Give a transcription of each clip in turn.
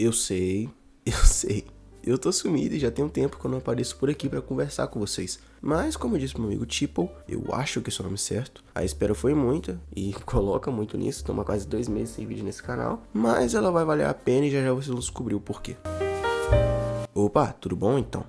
Eu sei, eu sei. Eu tô sumido e já tem um tempo que eu não apareço por aqui pra conversar com vocês. Mas, como eu disse pro meu amigo Tipo, eu acho que esse é o nome certo. A espera foi muita e coloca muito nisso. Toma quase 2 meses sem vídeo nesse canal. Mas ela vai valer a pena e já já vocês vão descobrir o porquê. Opa, tudo bom então?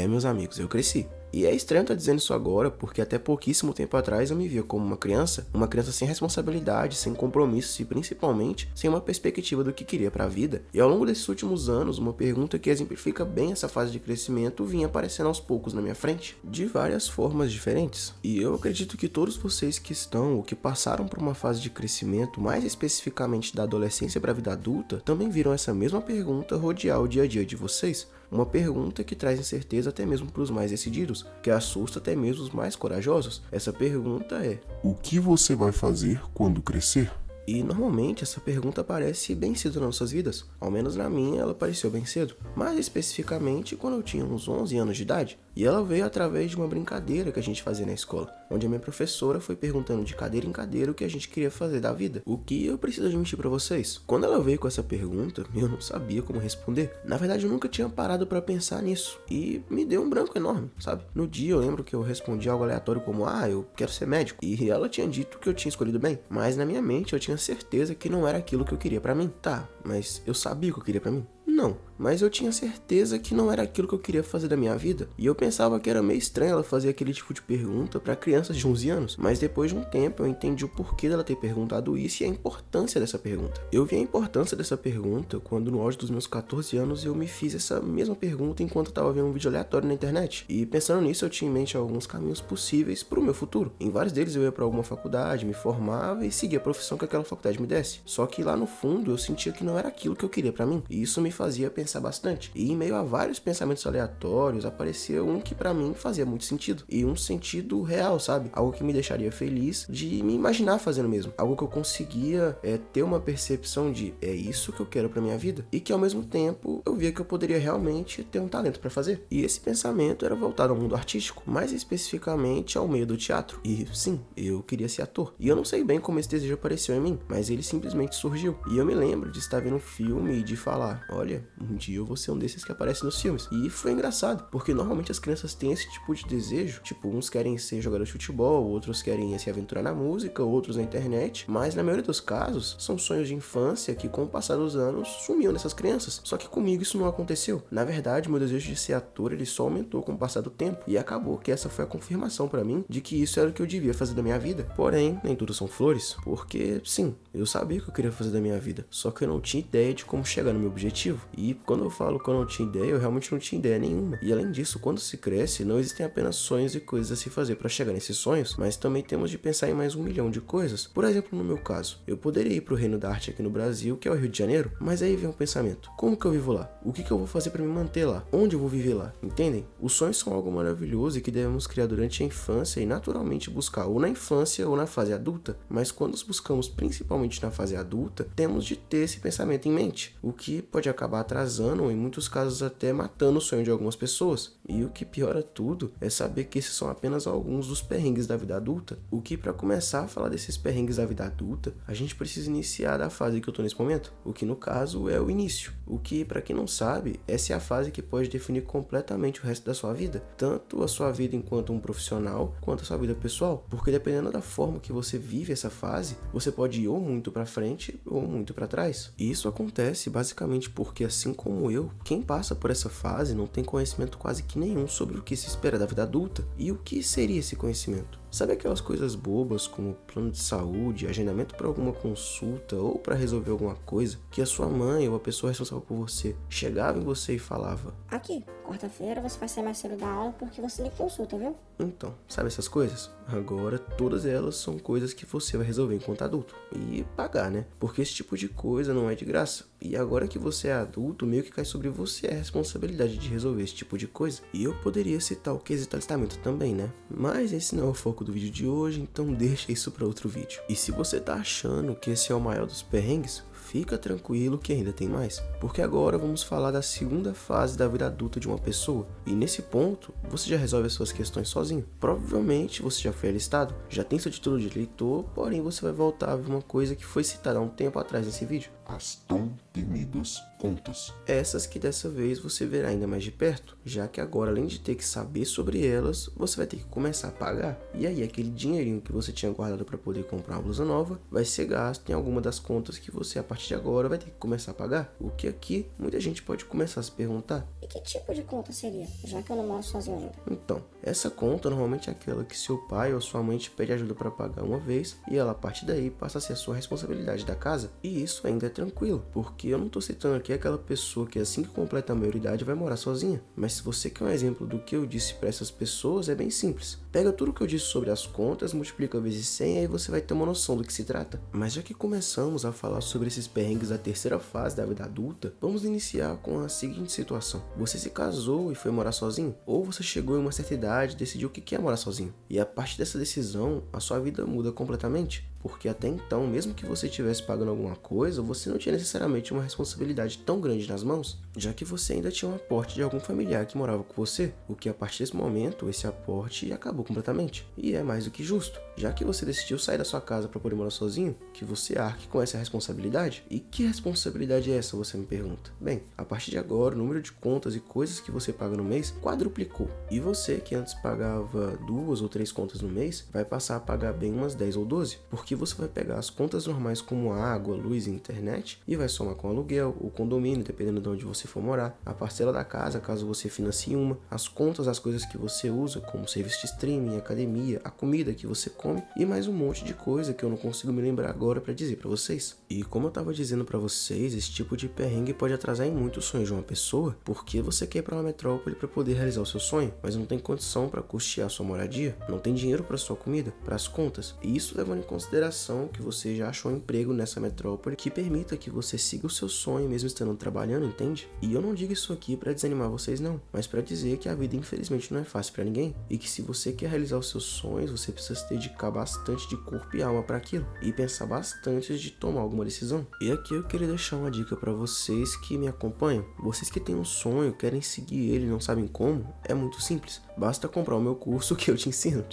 Meus amigos, eu cresci. E é estranho estar dizendo isso agora, porque até pouquíssimo tempo atrás eu me via como uma criança sem responsabilidade, sem compromissos e principalmente sem uma perspectiva do que queria para a vida. E ao longo desses últimos anos, uma pergunta que exemplifica bem essa fase de crescimento vinha aparecendo aos poucos na minha frente, de várias formas diferentes. E eu acredito que todos vocês que estão ou que passaram por uma fase de crescimento, mais especificamente da adolescência para a vida adulta, também viram essa mesma pergunta rodear o dia a dia de vocês. Uma pergunta que traz incerteza até mesmo para os mais decididos, que assusta até mesmo os mais corajosos. Essa pergunta é: o que você vai fazer quando crescer? E normalmente essa pergunta aparece bem cedo nas nossas vidas, ao menos na minha ela apareceu bem cedo, mais especificamente quando eu tinha uns 11 anos de idade, e ela veio através de uma brincadeira que a gente fazia na escola, onde a minha professora foi perguntando de cadeira em cadeira o que a gente queria fazer da vida. O que eu preciso admitir pra vocês, quando ela veio com essa pergunta, eu não sabia como responder. Na verdade eu nunca tinha parado pra pensar nisso, e me deu um branco enorme, sabe? No dia eu lembro que eu respondi algo aleatório como, eu quero ser médico, e ela tinha dito que eu tinha escolhido bem, mas na minha mente eu tinha certeza que não era aquilo que eu queria pra mim. Tá, mas eu sabia o que eu queria pra mim? Não, mas eu tinha certeza que não era aquilo que eu queria fazer da minha vida. E eu pensava que era meio estranho ela fazer aquele tipo de pergunta pra crianças de 11 anos. Mas depois de um tempo eu entendi o porquê dela ter perguntado isso e a importância dessa pergunta. Eu vi a importância dessa pergunta quando no auge dos meus 14 anos eu me fiz essa mesma pergunta enquanto eu tava vendo um vídeo aleatório na internet. E pensando nisso eu tinha em mente alguns caminhos possíveis pro meu futuro. Em vários deles eu ia pra alguma faculdade, me formava e seguia a profissão que aquela faculdade me desse. Só que lá no fundo eu sentia que não era aquilo que eu queria pra mim. E isso me fazia pensar bastante. E em meio a vários pensamentos aleatórios, aparecia um que pra mim fazia muito sentido. E um sentido real, sabe? Algo que me deixaria feliz de me imaginar fazendo mesmo. Algo que eu conseguia ter uma percepção de é isso que eu quero pra minha vida. E que ao mesmo tempo eu via que eu poderia realmente ter um talento pra fazer. E esse pensamento era voltado ao mundo artístico, mais especificamente ao meio do teatro. E sim, eu queria ser ator. E eu não sei bem como esse desejo apareceu em mim, mas ele simplesmente surgiu. E eu me lembro de estar vendo um filme e de falar, olha, um dia eu vou ser um desses que aparece nos filmes. E foi engraçado, porque normalmente as crianças têm esse tipo de desejo. Tipo, uns querem ser jogadores de futebol, outros querem se aventurar na música, outros na internet. Mas na maioria dos casos, são sonhos de infância que com o passar dos anos sumiam nessas crianças. Só que comigo isso não aconteceu. Na verdade, meu desejo de ser ator, ele só aumentou com o passar do tempo. E acabou que essa foi a confirmação pra mim de que isso era o que eu devia fazer da minha vida. Porém, nem tudo são flores, porque sim, eu sabia o que eu queria fazer da minha vida. Só que eu não tinha ideia de como chegar no meu objetivo. E quando eu falo que eu não tinha ideia, eu realmente não tinha ideia nenhuma. E além disso, quando se cresce, não existem apenas sonhos e coisas a se fazer para chegar nesses sonhos, mas também temos de pensar em mais 1 milhão de coisas. Por exemplo, no meu caso, eu poderia ir pro Reino da Arte aqui no Brasil, que é o Rio de Janeiro, mas aí vem um pensamento: como que eu vivo lá? O que eu vou fazer para me manter lá? Onde eu vou viver lá? Entendem? Os sonhos são algo maravilhoso e que devemos criar durante a infância e naturalmente buscar ou na infância ou na fase adulta, mas quando os buscamos principalmente na fase adulta, temos de ter esse pensamento em mente, o que pode acabar atrasando ou em muitos casos até matando o sonho de algumas pessoas. E o que piora tudo é saber que esses são apenas alguns dos perrengues da vida adulta. O que, para começar a falar desses perrengues da vida adulta, a gente precisa iniciar da fase que eu tô nesse momento, o que no caso é o início. O que, para quem não sabe, essa é a fase que pode definir completamente o resto da sua vida, tanto a sua vida enquanto um profissional, quanto a sua vida pessoal, porque dependendo da forma que você vive essa fase, você pode ir ou muito para frente ou muito para trás. E isso acontece basicamente porque, assim como eu, quem passa por essa fase não tem conhecimento quase que nenhum sobre o que se espera da vida adulta. E o que seria esse conhecimento? Sabe aquelas coisas bobas como plano de saúde, agendamento para alguma consulta ou para resolver alguma coisa que a sua mãe ou a pessoa responsável por você chegava em você e falava: aqui, quarta-feira você vai sair mais cedo da aula porque você me consulta, viu? Então, sabe essas coisas? Agora todas elas são coisas que você vai resolver enquanto adulto e pagar, né? Porque esse tipo de coisa não é de graça. E agora que você é adulto, meio que cai sobre você a responsabilidade de resolver esse tipo de coisa. E eu poderia citar o quesito alistamento também, né? Mas esse não é o foco do vídeo de hoje, então deixa isso para outro vídeo. E se você tá achando que esse é o maior dos perrengues, fica tranquilo que ainda tem mais, porque agora vamos falar da segunda fase da vida adulta de uma pessoa, e nesse ponto você já resolve as suas questões sozinho. Provavelmente você já foi alistado, já tem seu título de eleitor, porém você vai voltar a ver uma coisa que foi citada há um tempo atrás nesse vídeo. As tão temidas contas. Essas que dessa vez você verá ainda mais de perto, já que agora, além de ter que saber sobre elas, você vai ter que começar a pagar. E aí aquele dinheirinho que você tinha guardado para poder comprar uma blusa nova vai ser gasto em alguma das contas que você a partir de agora vai ter que começar a pagar. O que aqui muita gente pode começar a se perguntar: E que tipo de conta seria, já que eu não moro sozinho ainda? então, essa conta normalmente é aquela que seu pai ou sua mãe te pede ajuda para pagar uma vez e ela a partir daí passa a ser a sua responsabilidade da casa. E isso ainda é tranquilo, porque eu não tô citando aqui aquela pessoa que assim que completa a maioridade vai morar sozinha. Mas se você quer um exemplo do que eu disse para essas pessoas, é bem simples. Pega tudo que eu disse sobre as contas, multiplica vezes 100 e aí você vai ter uma noção do que se trata. Mas já que começamos a falar sobre esses perrengues da terceira fase da vida adulta, vamos iniciar com a seguinte situação. Você se casou e foi morar sozinho? Ou você chegou em uma certa idade e decidiu que quer morar sozinho? E a partir dessa decisão, a sua vida muda completamente? Porque até então, mesmo que você estivesse pagando alguma coisa, você não tinha necessariamente uma responsabilidade tão grande nas mãos, já que você ainda tinha um aporte de algum familiar que morava com você, o que a partir desse momento, esse aporte acabou completamente. E é mais do que justo, já que você decidiu sair da sua casa para poder morar sozinho, que você arque com essa responsabilidade. E que responsabilidade é essa, você me pergunta? Bem, a partir de agora, o número de contas e coisas que você paga no mês quadruplicou. E você, que antes pagava 2 ou 3 contas no mês, vai passar a pagar bem umas 10 ou 12, porque você vai pegar as contas normais como água, luz e internet e vai somar com o aluguel, o condomínio, dependendo de onde você for morar, a parcela da casa, caso você financie uma, as contas, as coisas que você usa, como serviço de streaming, academia, a comida que você come e mais um monte de coisa que eu não consigo me lembrar agora para dizer para vocês. E como eu tava dizendo para vocês, esse tipo de perrengue pode atrasar em muito o sonho de uma pessoa, porque você quer ir para uma metrópole para poder realizar o seu sonho, mas não tem condição para custear sua moradia, não tem dinheiro para sua comida, para as contas, e isso levando em consideração que você já achou um emprego nessa metrópole que permita que você siga o seu sonho mesmo estando trabalhando, entende? E eu não digo isso aqui para desanimar vocês não, mas para dizer que a vida infelizmente não é fácil para ninguém e que se você quer realizar os seus sonhos, você precisa se dedicar bastante de corpo e alma para aquilo e pensar bastante antes de tomar alguma decisão. E aqui eu queria deixar uma dica para vocês que me acompanham. Vocês que têm um sonho, querem seguir ele e não sabem como, é muito simples. Basta comprar o meu curso que eu te ensino.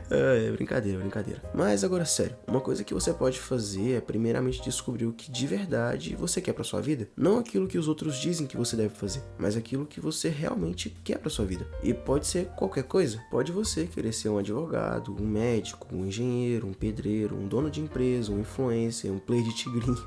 É brincadeira. Mas agora sério, uma coisa que você pode fazer é primeiramente descobrir o que de verdade você quer pra sua vida. Não aquilo que os outros dizem que você deve fazer, mas aquilo que você realmente quer pra sua vida. E pode ser qualquer coisa. Pode você querer ser um advogado, um médico, um engenheiro, um pedreiro, um dono de empresa, um influencer, um player de tigrinho.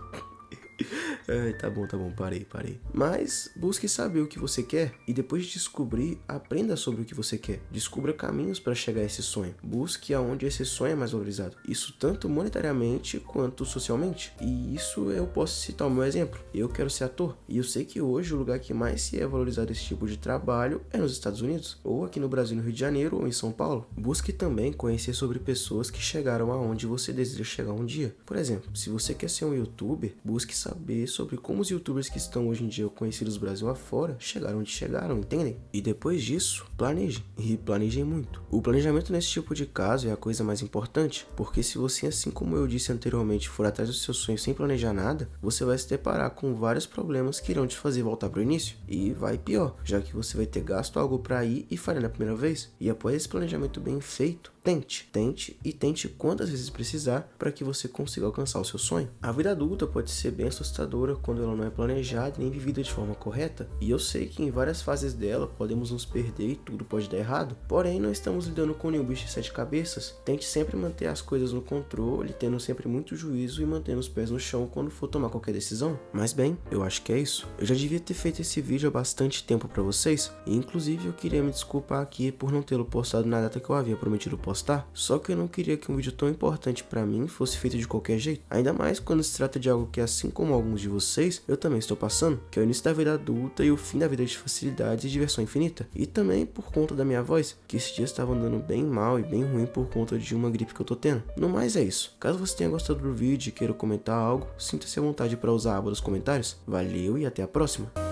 Ai, tá bom, parei. Mas busque saber o que você quer e depois de descobrir, aprenda sobre o que você quer. Descubra caminhos para chegar a esse sonho. Busque aonde esse sonho é mais valorizado. Isso tanto monetariamente quanto socialmente. E isso eu posso citar o meu exemplo. Eu quero ser ator e eu sei que hoje o lugar que mais se é valorizado esse tipo de trabalho é nos Estados Unidos, ou aqui no Brasil, no Rio de Janeiro ou em São Paulo. Busque também conhecer sobre pessoas que chegaram aonde você deseja chegar um dia. Por exemplo, se você quer ser um youtuber, busque saber sobre como os youtubers que estão hoje em dia conhecidos Brasil afora chegaram onde chegaram, entendem? E depois disso, planejem. E planejem muito. O planejamento nesse tipo de caso é a coisa mais importante, porque se você, assim como eu disse anteriormente, for atrás do seu sonho sem planejar nada, você vai se deparar com vários problemas que irão te fazer voltar pro início. E vai pior, já que você vai ter gasto algo para ir e falhar na primeira vez. E após esse planejamento bem feito, tente quantas vezes precisar para que você consiga alcançar o seu sonho. A vida adulta pode ser bem assustadora quando ela não é planejada nem vivida de forma correta, e eu sei que em várias fases dela podemos nos perder e tudo pode dar errado, porém não estamos lidando com nenhum bicho de 7 cabeças. Tente sempre manter as coisas no controle, tendo sempre muito juízo e mantendo os pés no chão quando for tomar qualquer decisão. Mas bem, eu acho que é isso. Eu já devia ter feito esse vídeo há bastante tempo para vocês, e inclusive eu queria me desculpar aqui por não tê-lo postado na data que eu havia prometido postar, só que eu não queria que um vídeo tão importante para mim fosse feito de qualquer jeito, ainda mais quando se trata de algo que, assim como alguns de vocês, eu também estou passando, que é o início da vida adulta e o fim da vida de facilidades e diversão infinita, e também por conta da minha voz, que esses dias estava andando bem mal e bem ruim por conta de uma gripe que eu tô tendo. No mais é isso. Caso você tenha gostado do vídeo e queira comentar algo, sinta-se à vontade para usar a aba dos comentários. Valeu e até a próxima!